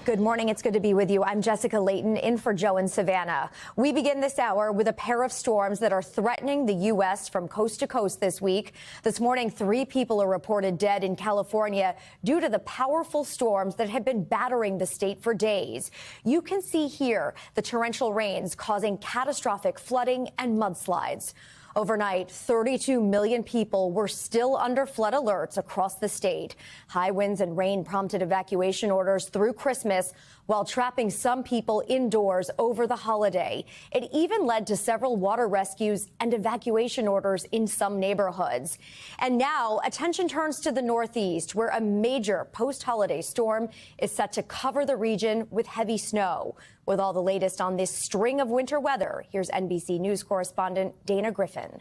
Good morning. It's good to be with you. I'm Jessica Layton in for Joe in Savannah. We begin this hour with a pair of storms that are threatening the U.S. from coast to coast this week. This morning, 3 people are reported dead in California due to the powerful storms that have been battering the state for days. You can see here the torrential rains causing catastrophic flooding and mudslides. Overnight, 32 million people were still under flood alerts across the state. High winds and rain prompted evacuation orders through Christmas, while trapping some people indoors over the holiday. It even led to several water rescues and evacuation orders in some neighborhoods. And now attention turns to the Northeast, where a major post-holiday storm is set to cover the region with heavy snow. With all the latest on this string of winter weather, here's NBC News correspondent Dana Griffin.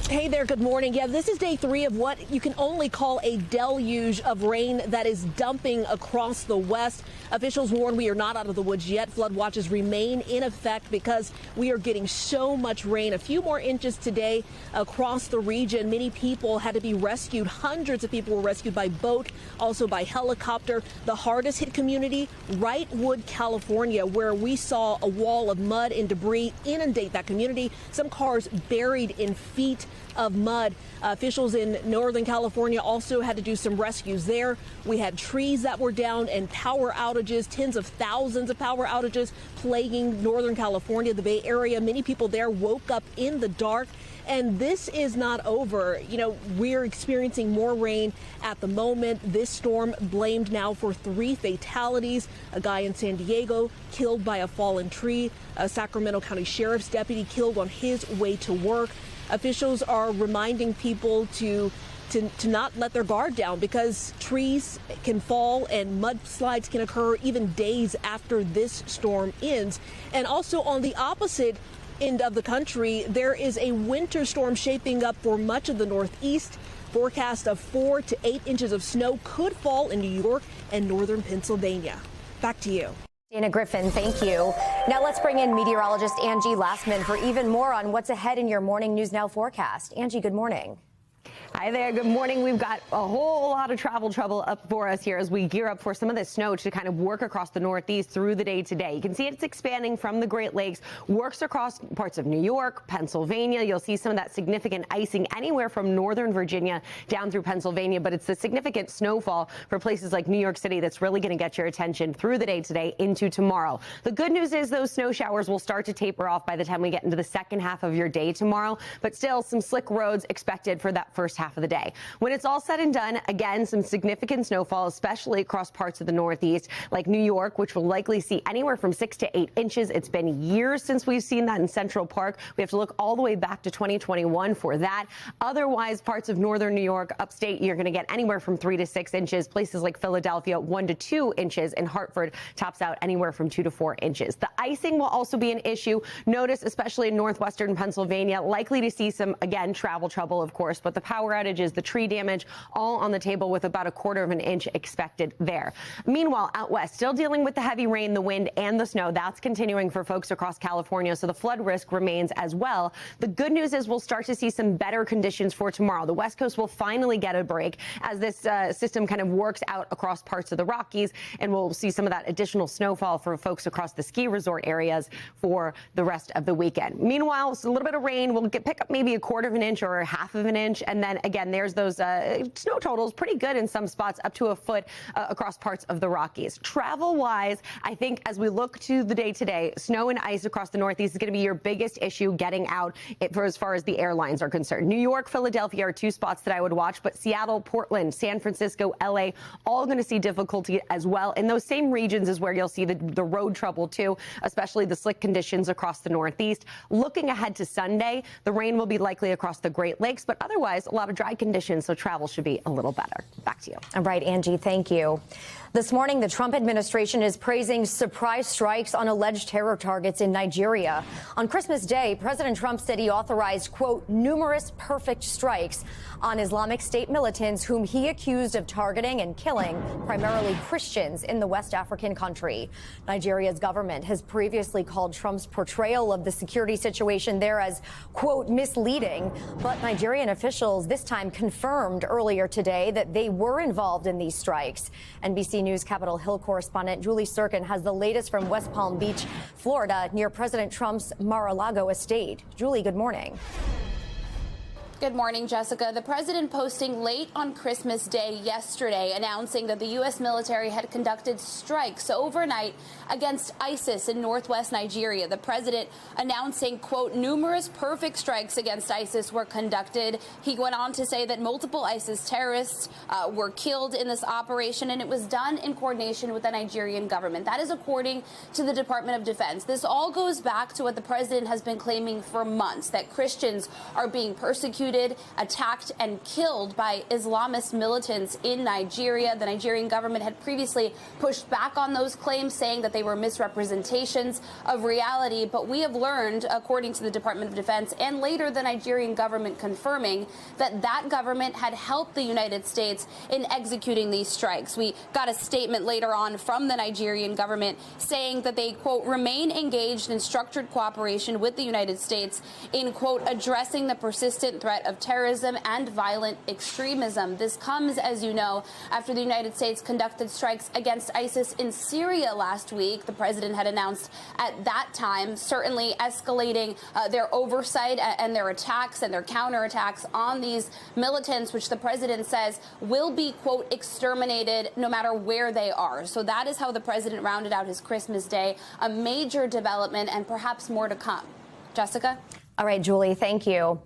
Hey there, good morning. Yeah, this is day 3 of what you can only call a deluge of rain that is dumping across the west. Officials warn we are not out of the woods yet. Flood watches remain in effect because we are getting so much rain. A few more inches today across the region. Many people had to be rescued. Hundreds of people were rescued by boat, also by helicopter. The hardest hit community, Wrightwood, California, where we saw a wall of mud and debris inundate that community. Some cars buried in feet of mud. Officials in Northern California also had to do some rescues there. We had trees that were down and power outages, tens of thousands of power outages plaguing Northern California, the Bay Area. Many people there woke up in the dark. And this is not over. You know, we're experiencing more rain at the moment. This storm blamed now for 3 fatalities. A guy in San Diego killed by a fallen tree. A Sacramento County Sheriff's deputy killed on his way to work. Officials are reminding people to not let their guard down because trees can fall and mudslides can occur even days after this storm ends. And also on the opposite end of the country, there is a winter storm shaping up for much of the Northeast. Forecast of 4 to 8 inches of snow could fall in New York and northern Pennsylvania. Back to you. Dana Griffin, thank you. Now let's bring in meteorologist Angie Lastman for even more on what's ahead in your morning News Now forecast. Angie, good morning. Hi there. Good morning. We've got a whole lot of travel trouble up for us here as we gear up for some of the snow to kind of work across the Northeast through the day today. You can see it's expanding from the Great Lakes, works across parts of New York, Pennsylvania. You'll see some of that significant icing anywhere from northern Virginia down through Pennsylvania. But it's the significant snowfall for places like New York City that's really going to get your attention through the day today into tomorrow. The good news is those snow showers will start to taper off by the time we get into the second half of your day tomorrow. But still some slick roads expected for that first half of the day. When it's all said and done, again, some significant snowfall, especially across parts of the Northeast, like New York, which will likely see anywhere from 6 to 8 inches. It's been years since we've seen that in Central Park. We have to look all the way back to 2021 for that. Otherwise, parts of northern New York, upstate, you're going to get anywhere from 3 to 6 inches. Places like Philadelphia, 1 to 2 inches, and Hartford tops out anywhere from 2 to 4 inches. The icing will also be an issue. Notice, especially in northwestern Pennsylvania, likely to see some, again, travel trouble, of course, but the power outages, the tree damage, all on the table with about 1/4 of an inch expected there. Meanwhile, out west, still dealing with the heavy rain, the wind, and the snow. That's continuing for folks across California, so the flood risk remains as well. The good news is we'll start to see some better conditions for tomorrow. The West Coast will finally get a break as this system kind of works out across parts of the Rockies, and we'll see some of that additional snowfall for folks across the ski resort areas for the rest of the weekend. Meanwhile, it's a little bit of rain. We'll pick up maybe 1/4 of an inch or 1/2 of an inch, and then again, there's those snow totals pretty good in some spots, up to 1 foot across parts of the Rockies. Travel-wise, I think as we look to the day today, snow and ice across the Northeast is going to be your biggest issue getting out for as far as the airlines are concerned. New York, Philadelphia are 2 spots that I would watch, but Seattle, Portland, San Francisco, LA, all going to see difficulty as well. In those same regions is where you'll see the road trouble too, especially the slick conditions across the Northeast. Looking ahead to Sunday, the rain will be likely across the Great Lakes, but otherwise a lot of dry conditions, so travel should be a little better. Back to you. All right, Angie, thank you. This morning, the Trump administration is praising surprise strikes on alleged terror targets in Nigeria. On Christmas Day, President Trump said he authorized, quote, numerous perfect strikes on Islamic State militants whom he accused of targeting and killing primarily Christians in the West African country. Nigeria's government has previously called Trump's portrayal of the security situation there as, quote, misleading. But Nigerian officials this time confirmed earlier today that they were involved in these strikes. NBC News Capitol Hill correspondent Julie Sirkin has the latest from West Palm Beach, Florida, near President Trump's Mar-a-Lago estate. Julie, good morning. Good morning, Jessica. The president posting late on Christmas Day yesterday announcing that the U.S. military had conducted strikes overnight against ISIS in northwest Nigeria. The president announcing, quote, numerous perfect strikes against ISIS were conducted. He went on to say that multiple ISIS terrorists were killed in this operation, and it was done in coordination with the Nigerian government. That is according to the Department of Defense. This all goes back to what the president has been claiming for months, that Christians are being persecuted, attacked and killed by Islamist militants in Nigeria. The Nigerian government had previously pushed back on those claims, saying that they were misrepresentations of reality. But we have learned, according to the Department of Defense and later the Nigerian government confirming, that that government had helped the United States in executing these strikes. We got a statement later on from the Nigerian government saying that they, quote, remain engaged in structured cooperation with the United States in, quote, addressing the persistent threat of terrorism and violent extremism. This comes, as you know, after the United States conducted strikes against ISIS in Syria last week. The president had announced at that time, certainly escalating their oversight and their attacks and their counterattacks on these militants, which the president says will be, quote, exterminated no matter where they are. So that is how the president rounded out his Christmas Day, a major development and perhaps more to come. Jessica? All right, Julie, thank you.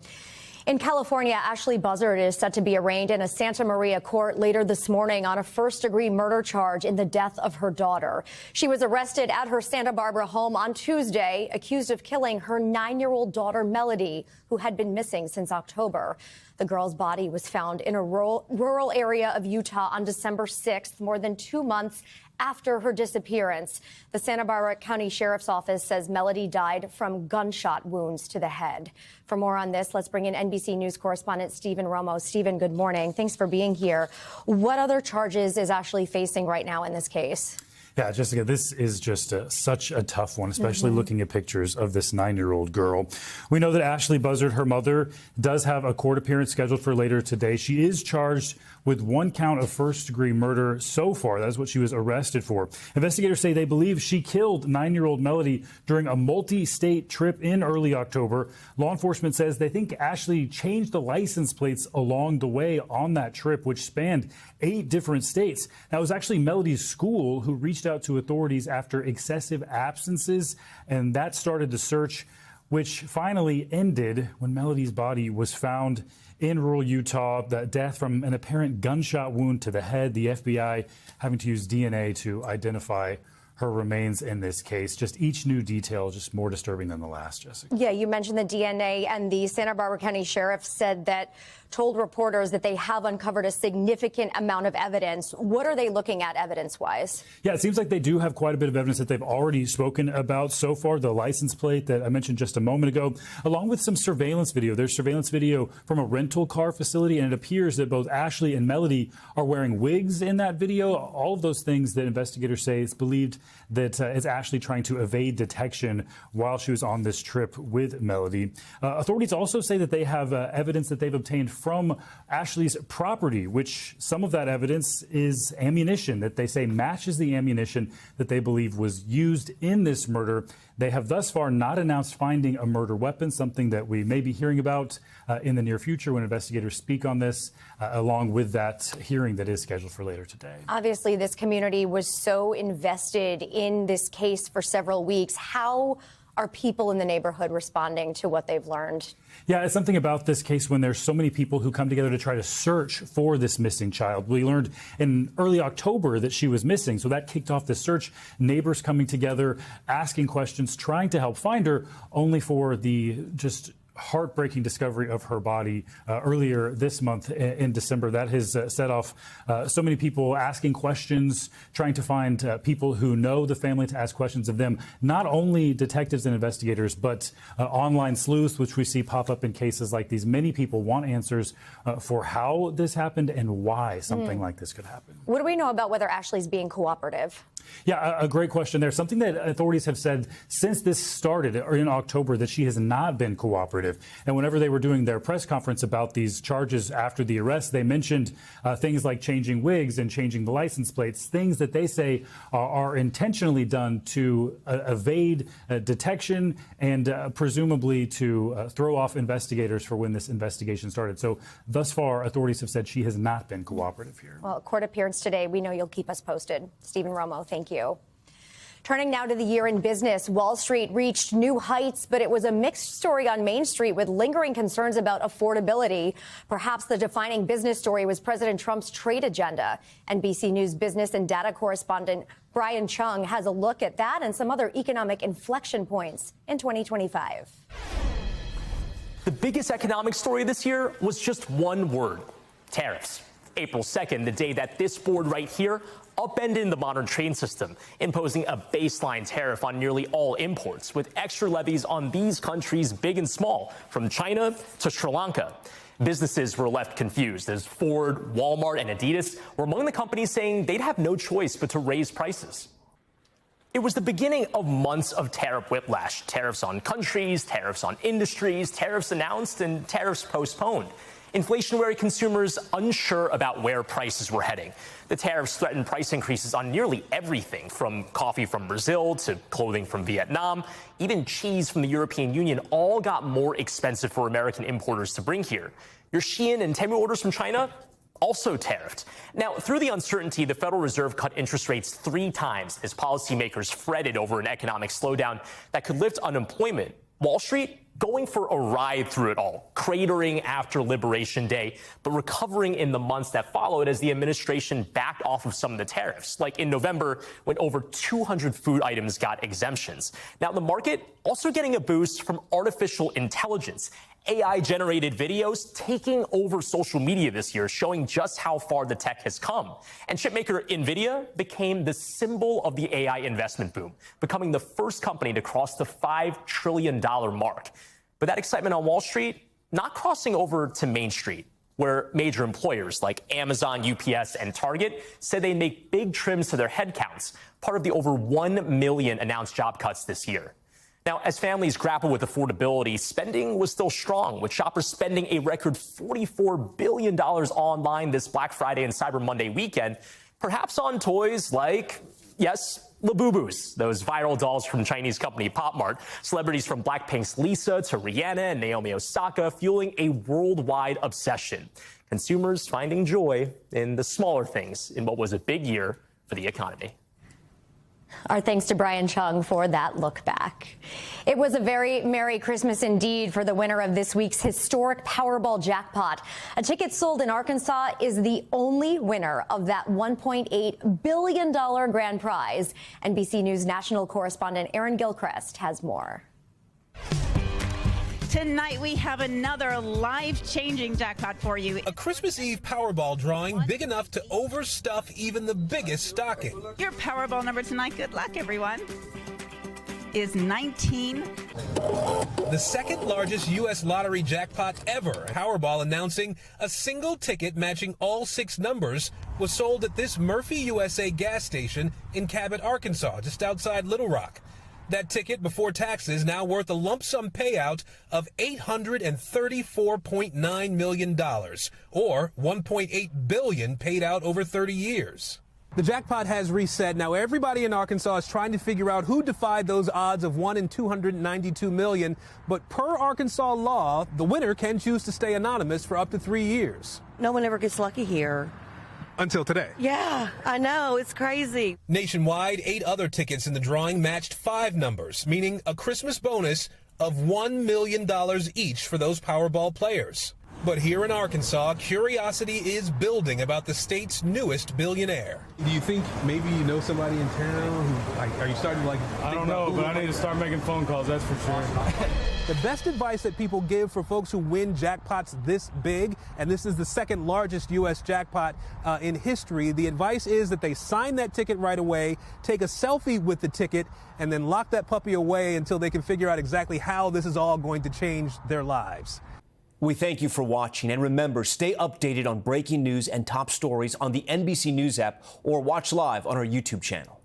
In California, Ashley Buzzard is set to be arraigned in a Santa Maria court later this morning on a first-degree murder charge in the death of her daughter. She was arrested at her Santa Barbara home on Tuesday, accused of killing her 9-year-old daughter, Melody, who had been missing since October. The girl's body was found in a rural area of Utah on December 6th, more than 2 months after her disappearance. The Santa Barbara County Sheriff's Office says Melody died from gunshot wounds to the head. For more on this, let's bring in NBC News correspondent Stephen Romo. Stephen, good morning. Thanks for being here. What other charges is Ashley facing right now in this case? Yeah, Jessica, this is just such a tough one, especially looking at pictures of this 9-year-old girl. We know that Ashley Buzzard, her mother, does have a court appearance scheduled for later today. She is charged with 1 count of first-degree murder so far. That is what she was arrested for. Investigators say they believe she killed 9-year-old Melody during a multi-state trip in early October. Law enforcement says they think Ashley changed the license plates along the way on that trip, which spanned 8 different states. Now, it was actually Melody's school who reached out to authorities after excessive absences, and that started the search, which finally ended when Melody's body was found in rural Utah. The death from an apparent gunshot wound to the head, the FBI having to use DNA to identify her remains in this case. Just each new detail just more disturbing than the last, Jessica. Yeah, you mentioned the DNA, and the Santa Barbara County Sheriff told reporters that they have uncovered a significant amount of evidence. What are they looking at evidence-wise? Yeah, it seems like they do have quite a bit of evidence that they've already spoken about so far. The license plate that I mentioned just a moment ago, along with some surveillance video. There's surveillance video from a rental car facility, and it appears that both Ashley and Melody are wearing wigs in that video. All of those things that investigators say it's believed that is Ashley trying to evade detection while she was on this trip with Melody. Authorities also say that they have evidence that they've obtained from Ashley's property, which some of that evidence is ammunition that they say matches the ammunition that they believe was used in this murder. They have thus far not announced finding a murder weapon, something that we may be hearing about in the near future when investigators speak on this, along with that hearing that is scheduled for later today. Obviously, this community was so invested in this case for several weeks. How are people in the neighborhood responding to what they've learned? Yeah, it's something about this case when there's so many people who come together to try to search for this missing child. We learned in early October that she was missing, so that kicked off the search. Neighbors coming together, asking questions, trying to help find her, only for the just heartbreaking discovery of her body earlier this month in December. That has set off so many people asking questions, trying to find people who know the family to ask questions of them. Not only detectives and investigators, but online sleuths, which we see pop up in cases like these. Many people want answers for how this happened and why something like this could happen. What do we know about whether Ashley's being cooperative? Yeah, a great question there. Something that authorities have said since this started in October, that she has not been cooperative. And whenever they were doing their press conference about these charges after the arrest, they mentioned things like changing wigs and changing the license plates, things that they say are intentionally done to evade detection and presumably to throw off investigators for when this investigation started. So thus far, authorities have said she has not been cooperative here. Well, court appearance today. We know you'll keep us posted. Stephen Romo, thank you. Turning now to the year in business, Wall Street reached new heights, but it was a mixed story on Main Street with lingering concerns about affordability. Perhaps the defining business story was President Trump's trade agenda. NBC News business and data correspondent Brian Chung has a look at that and some other economic inflection points in 2025. The biggest economic story this year was just one word: tariffs. April 2nd, the day that this board right here upended the modern trade system, imposing a baseline tariff on nearly all imports, with extra levies on these countries, big and small, from China to Sri Lanka. Businesses were left confused as Ford, Walmart, and Adidas were among the companies saying they'd have no choice but to raise prices. It was the beginning of months of tariff whiplash. Tariffs on countries, tariffs on industries, tariffs announced, and tariffs postponed. Inflation worried consumers unsure about where prices were heading. The tariffs threatened price increases on nearly everything, from coffee from Brazil to clothing from Vietnam. Even cheese from the European Union all got more expensive for American importers to bring here. Your Shein and Temu orders from China also tariffed. Now, through the uncertainty, the Federal Reserve cut interest rates 3 times as policymakers fretted over an economic slowdown that could lift unemployment. Wall Street going for a ride through it all, cratering after Liberation Day, but recovering in the months that followed as the administration backed off of some of the tariffs, like in November when over 200 food items got exemptions. Now, the market also getting a boost from artificial intelligence. AI-generated videos taking over social media this year, showing just how far the tech has come. And chipmaker NVIDIA became the symbol of the AI investment boom, becoming the first company to cross the $5 trillion mark. But that excitement on Wall Street not crossing over to Main Street, where major employers like Amazon, UPS, and Target said they make big trims to their headcounts, part of the over 1 million announced job cuts this year. Now, as families grapple with affordability, spending was still strong, with shoppers spending a record $44 billion online this Black Friday and Cyber Monday weekend, perhaps on toys like, yes, Labubus, those viral dolls from Chinese company Pop Mart, celebrities from Blackpink's Lisa to Rihanna and Naomi Osaka fueling a worldwide obsession. Consumers finding joy in the smaller things in what was a big year for the economy. Our thanks to Brian Chung for that look back. It was a very Merry Christmas indeed for the winner of this week's historic Powerball jackpot. A ticket sold in Arkansas is the only winner of that $1.8 billion grand prize. NBC News national correspondent Aaron Gilchrist has more. Tonight, we have another life-changing jackpot for you. A Christmas Eve Powerball drawing big enough to overstuff even the biggest stocking. Your Powerball number tonight, good luck, everyone, is 19. The second largest U.S. lottery jackpot ever. Powerball announcing a single ticket matching all 6 numbers was sold at this Murphy USA gas station in Cabot, Arkansas, just outside Little Rock. That ticket before taxes now worth a lump sum payout of $834.9 million, or $1.8 billion paid out over 30 years. The jackpot has reset. Now everybody in Arkansas is trying to figure out who defied those odds of 1 in 292 million. But per Arkansas law, the winner can choose to stay anonymous for up to 3 years. No one ever gets lucky here. Until today. Yeah, I know. It's crazy. Nationwide, 8 other tickets in the drawing matched 5 numbers, meaning a Christmas bonus of $1 million each for those Powerball players. But here in Arkansas, curiosity is building about the state's newest billionaire. Do you think maybe you know somebody in town who, are you starting to I don't know, but I need to start making phone calls, that's for sure. The best advice that people give for folks who win jackpots this big, and this is the second largest U.S. jackpot in history, the advice is that they sign that ticket right away, take a selfie with the ticket, and then lock that puppy away until they can figure out exactly how this is all going to change their lives. We thank you for watching, and remember, stay updated on breaking news and top stories on the NBC News app or watch live on our YouTube channel.